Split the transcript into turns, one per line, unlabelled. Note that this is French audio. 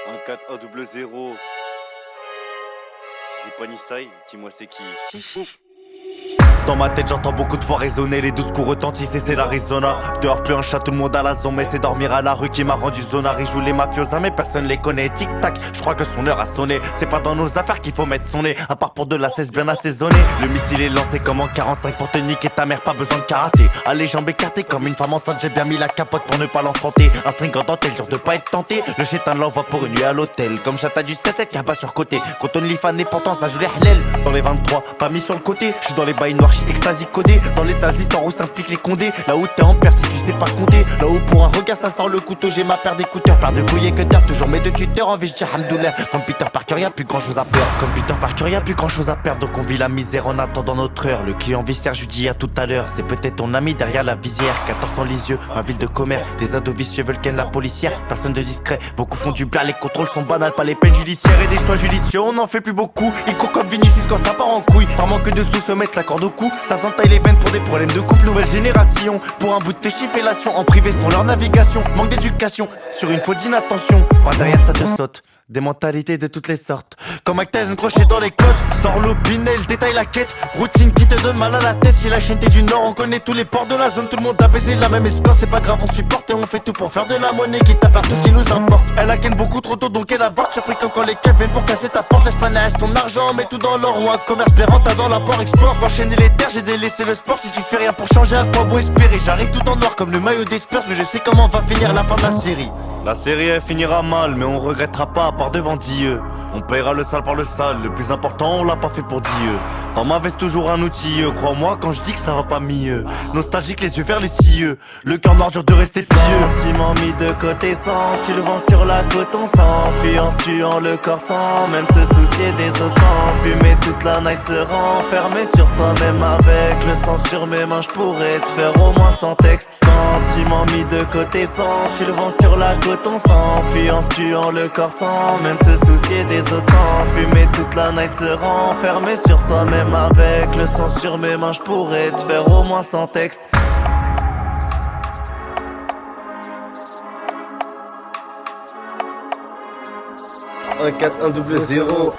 Un 4 1 double 0. Si c'est pas Nissaï, dis-moi c'est qui.
Dans ma tête j'entends beaucoup de voix résonner, les 12 coups retentissent et c'est l'Arizona. Dehors plus un chat, tout le monde à la zone, mais c'est dormir à la rue qui m'a rendu zonard. Ils jouent les mafiosa mais personne les connaît. Tic tac, je crois que son heure a sonné. C'est pas dans nos affaires qu'il faut mettre son nez, à part pour de la cesse bien assaisonnée. Le missile est lancé comme en 45 pour te niquer ta mère, pas besoin de karaté. Allez jambes écartées comme une femme enceinte, j'ai bien mis la capote pour ne pas l'enfanter. Un string en dentelle, jure de pas être tenté. Le chétan l'envoie pour une nuit à l'hôtel, comme chata du 7-7 qui a pas sur côté. Quand on fan et pourtant ça joue les halal. Dans les 23, pas mis sur le côté, je suis dans les bails noirs, shit extasie codé. Dans les sales histoires où s'impliquent les condés. Là où t'es en père si tu sais pas compter. Là où pour un regard ça sort le couteau. J'ai ma paire d'écouteurs, paire de couilles et cutter. Toujours mes deux tuteurs en vie, je dis hamdoullah. Comme Peter Parker y'a plus grand chose à perdre. Comme Peter Parker y'a plus grand chose à perdre. Donc on vit la misère en attendant notre heure. Le client viscère, je lui dis à tout à l'heure. C'est peut-être ton ami derrière la visière. 14 ans les yeux, ma ville de commerce. Des ados vicieux veulent ken la policière. Personne de discret, beaucoup font du bien. Les contrôles sont banals, pas les peines judiciaires. Et des choix judicieux, on en fait plus beaucoup. Ils courent comme Vinicius quand ça part en couille. Par manque de sous se mettre la corde au cou. Ça s'entaille les veines pour des problèmes de couple, nouvelle génération. Pour un bout de péchifellation, en privé sans leur navigation. Manque d'éducation, sur une faute d'inattention. Par derrière ça te saute, des mentalités de toutes les sortes. Comme Mike Tyson crochet dans les côtes. Sors l'opinel, détaille la quête. Routine qui te donne mal à la tête. Chez la chaîne du Nord, on connaît tous les ports de la zone. Tout le monde a baisé la même escorte. C'est pas grave, on supporte et on fait tout pour faire de la monnaie. Qui tape à tout ce qui nous importe. Elle a ken beaucoup trop tôt donc elle avorte. Surpris comme quand les keufs viennent pour casser ta porte. Laisse pas naître ton argent, mets tout dans l'or. Ou un commerce pérant, t'as dans l'apport-export. Enchaîner les terres, j'ai délaissé le sport. Si tu fais rien pour changer, à quoi bon espérer. J'arrive tout en noir comme le maillot des Spurs. Mais je sais comment va finir la fin de la série. La série elle finira mal, mais on regrettera pas à part devant Dieu. On paiera le sale par le sale, le plus important on l'a pas fait pour Dieu. Dans ma veste toujours un outil, crois-moi quand je dis que ça va pas mieux. Nostalgique les yeux vers les cieux, le cœur noir dur de rester pieux. Sentiment mis de côté sans, tu le vends sur la côte on s'enfuit en suant le corps sans même se soucier des os sans fumer toute la night se renfermer sur soi-même avec le sang sur mes mains. Je pourrais te faire au moins sans texte. Sentiment mis de côté sans, tu le vends sur la côte on s'enfuit en suant le corps sans même se soucier des os sans fumer toute la night se renfermer sur soi-même avec le sang sur mes mains. Je pourrais te faire au moins sans texte.
Un 4 1 double 0.